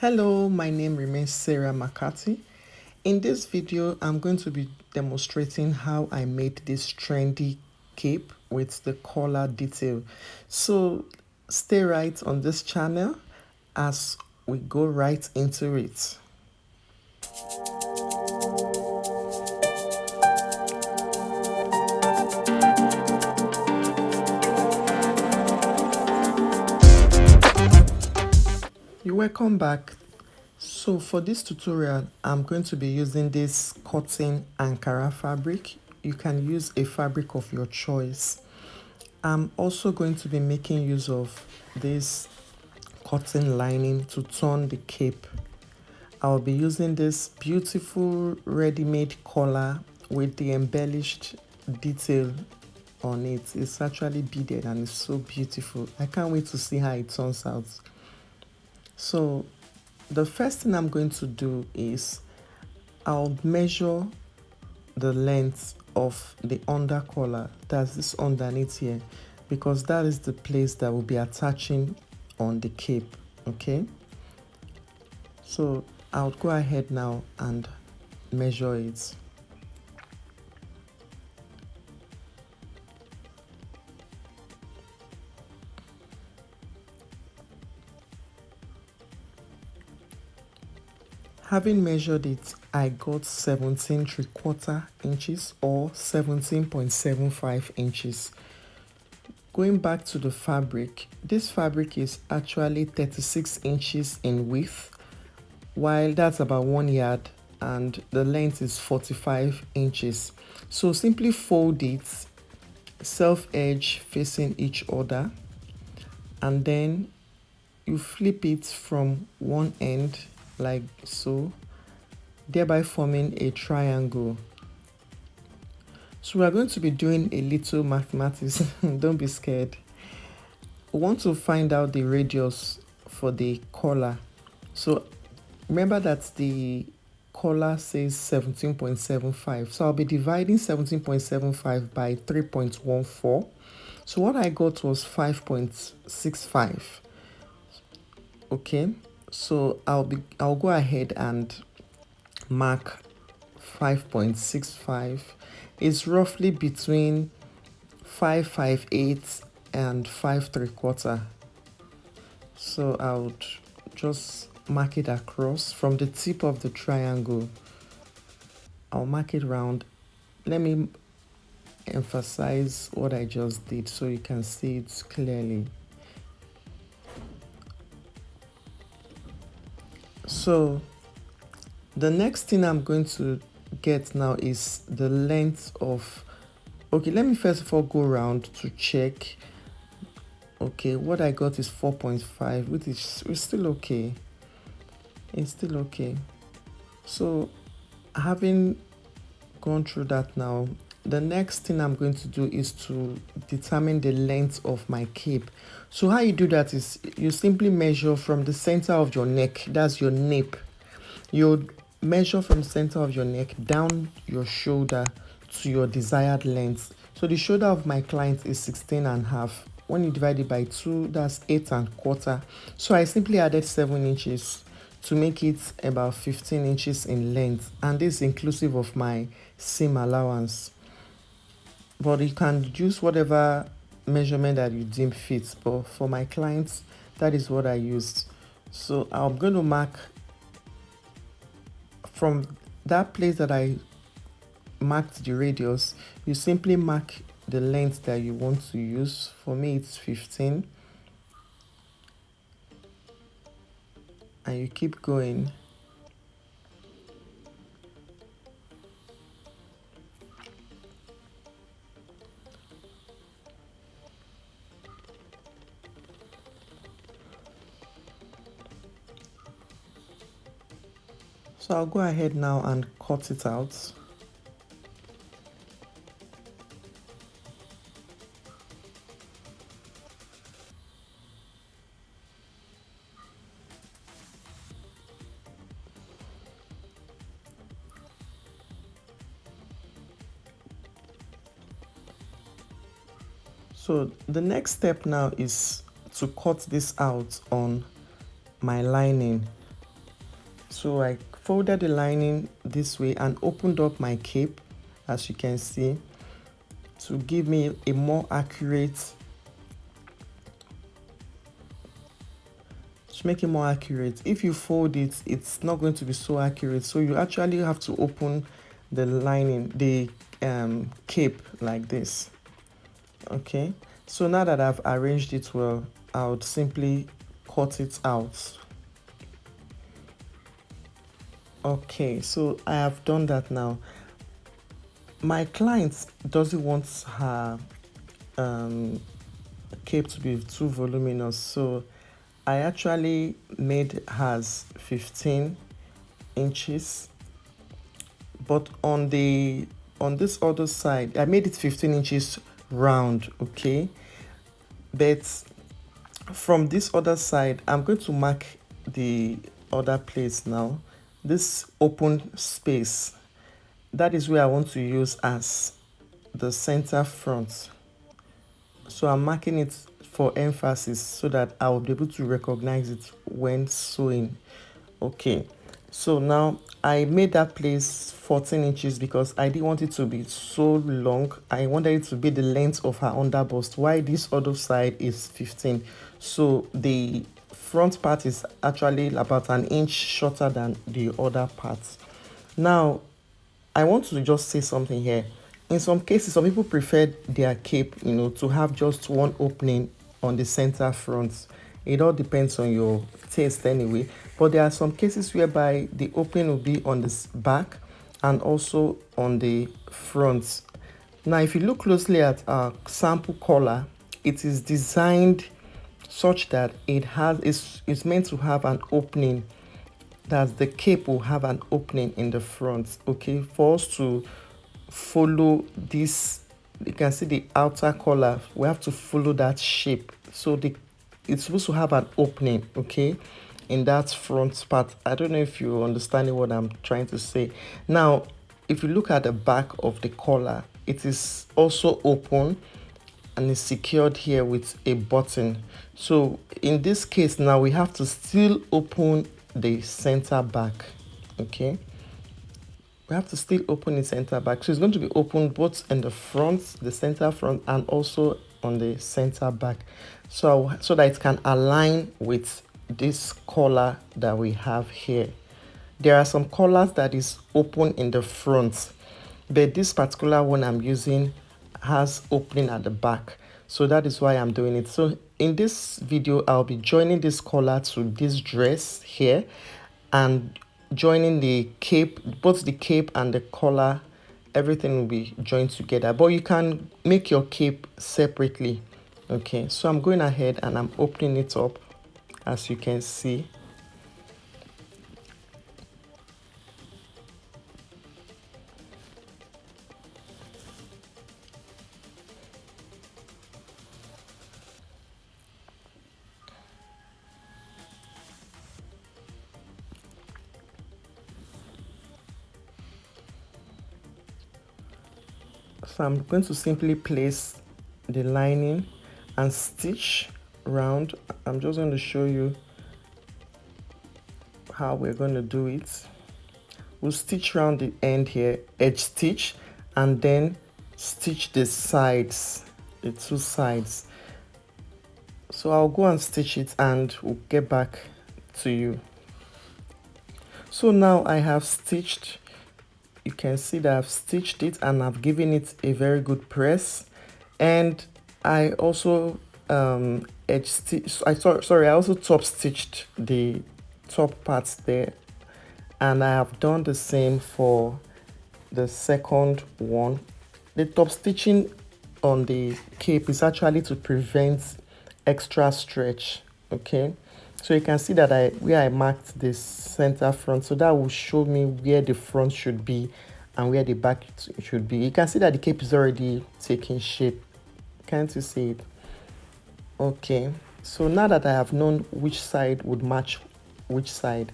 Hello, my name remains Sarah McCarthy. In this video, I'm going to be demonstrating how I made this trendy cape with the collar detail. So stay right on this channel as we go right into it. You're welcome back. So for this tutorial, I'm going to be using this cotton Ankara fabric. You can use a fabric of your choice. I'm also going to be making use of this cotton lining to turn the cape. I'll be using this beautiful ready-made collar with the embellished detail on it. It's actually beaded and it's so beautiful. I can't wait to see how it turns out. So the first thing I'm going to do is I'll measure the length of the under collar, that's this underneath here, because that is the place that will be attaching on the cape. Okay, so I'll go ahead now and measure it. Having measured it, I got 17¾ inches or 17.75 inches. Going back to the fabric, this fabric is actually 36 inches in width, while that's about 1 yard, and the length is 45 inches. So simply fold it self edge facing each other, and then you flip it from one end like so, thereby forming a triangle. So we are going to be doing a little mathematics. Don't be scared. We want to find out the radius for the collar. So remember that the collar says 17.75. So I'll be dividing 17.75 by 3.14. So what I got was 5.65. Okay, so I'll go ahead and mark 5.65. It's roughly between 5.58 and 5.75. So I would just mark it across from the tip of the triangle. I'll mark it round. Let me emphasize what I just did so you can see it clearly. So the next thing I'm going to get now is the length of, okay, let me first of all go around to check. Okay, what I got is 4.5, which is still okay. It's still okay. So having gone through that now, the next thing I'm going to do is to determine the length of my cape. So how you do that is you simply measure from the center of your neck, that's your nape. You measure from the center of your neck down your shoulder to your desired length. So the shoulder of my client is 16.5. When you divide it by 2, that's 8.25. So I simply added 7 inches to make it about 15 inches in length, and this is inclusive of my seam allowance. But you can use whatever measurement that you deem fit, but for my clients, that is what I used. So I'm going to mark from that place that I marked the radius. You simply mark the length that you want to use. For me it's 15, and you keep going. So I'll go ahead now and cut it out. So the next step now is to cut this out on my lining. So I folded the lining this way and opened up my cape, as you can see, to give me a more accurate, to make it more accurate. If you fold it, it's not going to be so accurate. So you actually have to open the lining, the cape like this. Okay, so now that I've arranged it well, I would simply cut it out. Okay, so I have done that now. My client doesn't want her cape to be too voluminous, so I actually made hers 15 inches, but on this other side I made it 15 inches round. Okay, but from this other side I'm going to mark the other place now, this open space. That is where I want to use as the center front. So I'm marking it for emphasis so that I'll be able to recognize it when sewing. Okay, so now I made that place 14 inches because I didn't want it to be so long. I wanted it to be the length of her underbust, while this other side is 15. So the front part is actually about an inch shorter than the other part. Now I want to just say something here. In some cases, some people prefer their cape, to have just one opening on the center front. It all depends on your taste anyway. But there are some cases whereby the opening will be on the back and also on the front. Now, if you look closely at our sample collar, it is designed such that it's meant to have an opening, that the cape will have an opening in the front. Okay, for us to follow this, you can see the outer collar, we have to follow that shape. So it's supposed to have an opening, okay, in that front part. I don't know if you understand what I'm trying to say. Now if you look at the back of the collar, it is also open and is secured here with a button. So in this case now we have to still open the center back. Okay, we have to still open the center back, so it's going to be open both in the front, the center front, and also on the center back, so that it can align with this collar that we have here. There are some collars that is open in the front, but this particular one I'm using has opening at the back, so that is why I'm doing it. So in this video I'll be joining this collar to this dress here and joining the cape, both the cape and the collar, everything will be joined together, but you can make your cape separately. Okay, so I'm going ahead and I'm opening it up, as you can see. So I'm going to simply place the lining and stitch round. I'm just going to show you how we're going to do it. We'll stitch around the end here, edge stitch, and then stitch the sides, the two sides. So I'll go and stitch it and we'll get back to you. So now I have stitched, you can see that I've stitched it and I've given it a very good press, and I also edge stitch, I also top stitched the top parts there, and I have done the same for the second one. The top stitching on the cape is actually to prevent extra stretch. Okay, so you can see that where I marked this center front, so that will show me where the front should be and where the back should be. You can see that the cape is already taking shape. Can't you see it? Okay, so now that I have known which side would match which side,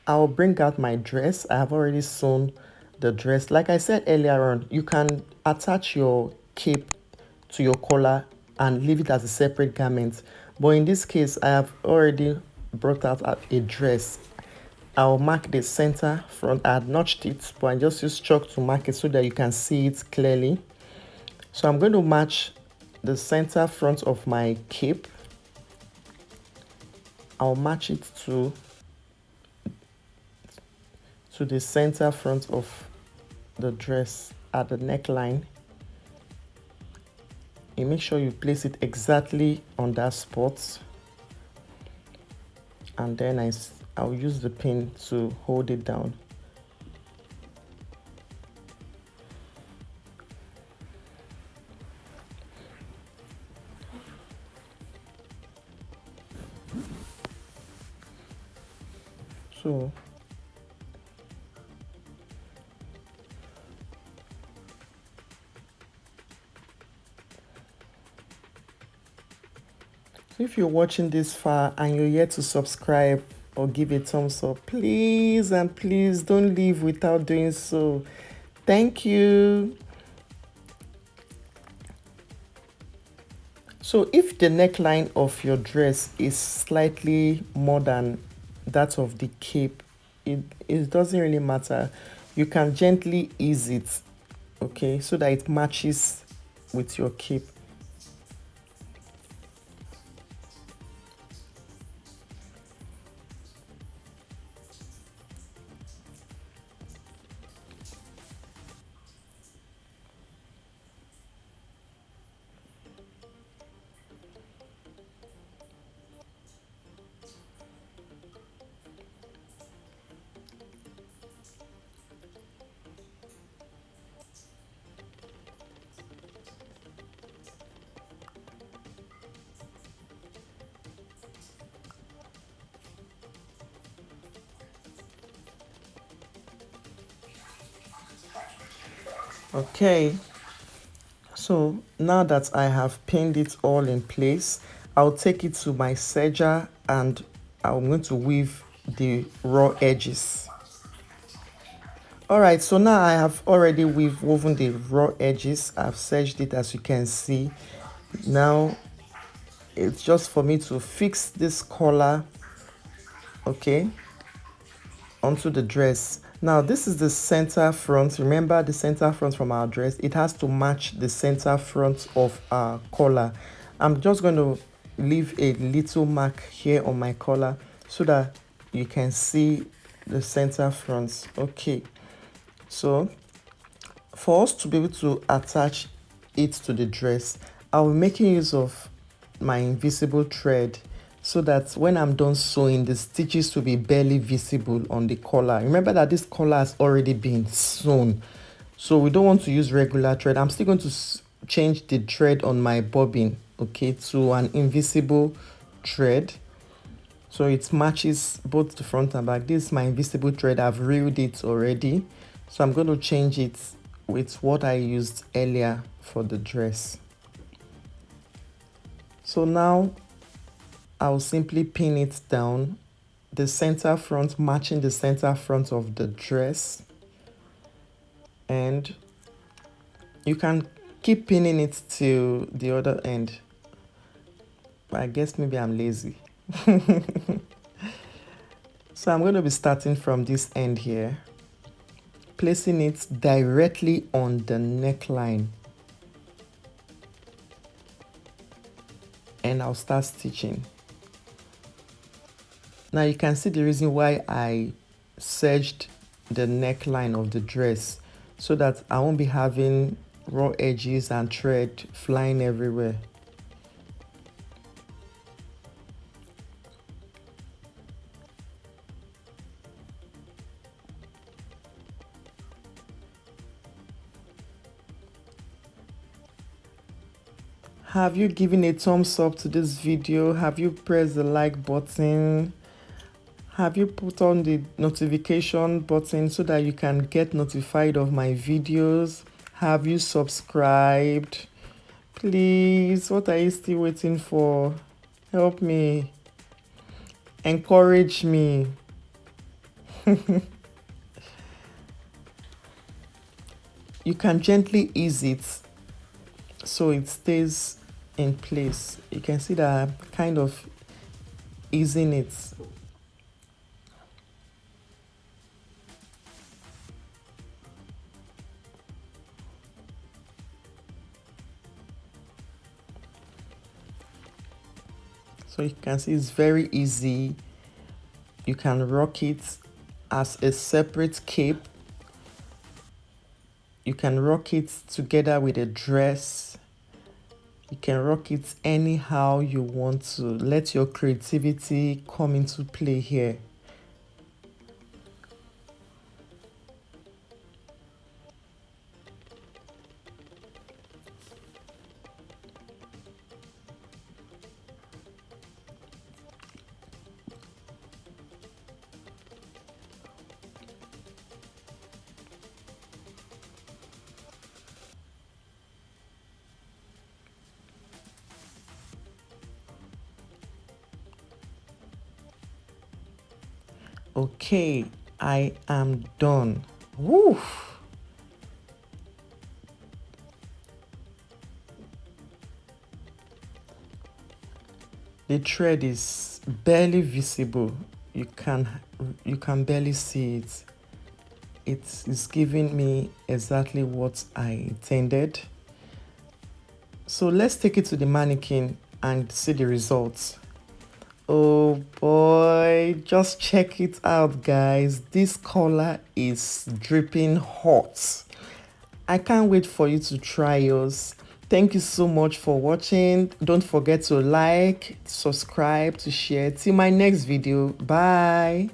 I'll bring out my dress. I have already sewn the dress. Like I said earlier on, you can attach your cape to your collar and leave it as a separate garment. But in this case, I have already brought out a dress. I'll mark the center front. I had notched it, but I just use chalk to mark it so that you can see it clearly. So I'm going to match the center front of my cape. I'll match it to the center front of the dress at the neckline. You make sure you place it exactly on that spot, and then I'll use the pin to hold it down. So if you're watching this far and you're yet to subscribe or give a thumbs up, please and please don't leave without doing so. Thank you. So if the neckline of your dress is slightly more than that of the cape, it doesn't really matter. You can gently ease it, okay, so that it matches with your cape. Okay, so now that I have pinned it all in place, I'll take it to my serger and I'm going to weave the raw edges. All right, so now I have already woven the raw edges. I've serged it, as you can see. Now it's just for me to fix this collar, okay, onto the dress. Now this is the center front. Remember the center front from our dress, it has to match the center front of our collar. I'm just going to leave a little mark here on my collar so that you can see the center front. Okay, so for us to be able to attach it to the dress, I'll be making use of my invisible thread so that when I'm done sewing, the stitches will be barely visible on the collar. Remember that this collar has already been sewn, so we don't want to use regular thread. I'm still going to change the thread on my bobbin, okay, to an invisible thread so it matches both the front and back. This is my invisible thread. I've reeled it already, so I'm going to change it with what I used earlier for the dress. So now I'll simply pin it down, the center front matching the center front of the dress, and you can keep pinning it to the other end, but I guess maybe I'm lazy. So I'm going to be starting from this end here, placing it directly on the neckline, and I'll start stitching. Now you can see the reason why I serged the neckline of the dress, so that I won't be having raw edges and thread flying everywhere. Have you given a thumbs up to this video? Have you pressed the like button? Have you put on the notification button so that you can get notified of my videos? Have you subscribed? Please, what are you still waiting for? Help me. Encourage me. You can gently ease it so it stays in place. You can see that I'm kind of easing it. So you can see it's very easy. You can rock it as a separate cape. You can rock it together with a dress. You can rock it anyhow you want to. Let your creativity come into play here. Okay, I am done. Woo! The thread is barely visible. You can barely see it. It is giving me exactly what I intended. So let's take it to the mannequin and see the results. Oh boy, just check it out, guys. This color is dripping hot. I can't wait for you to try yours. Thank you so much for watching. Don't forget to like, subscribe, to share. Till my next video. Bye.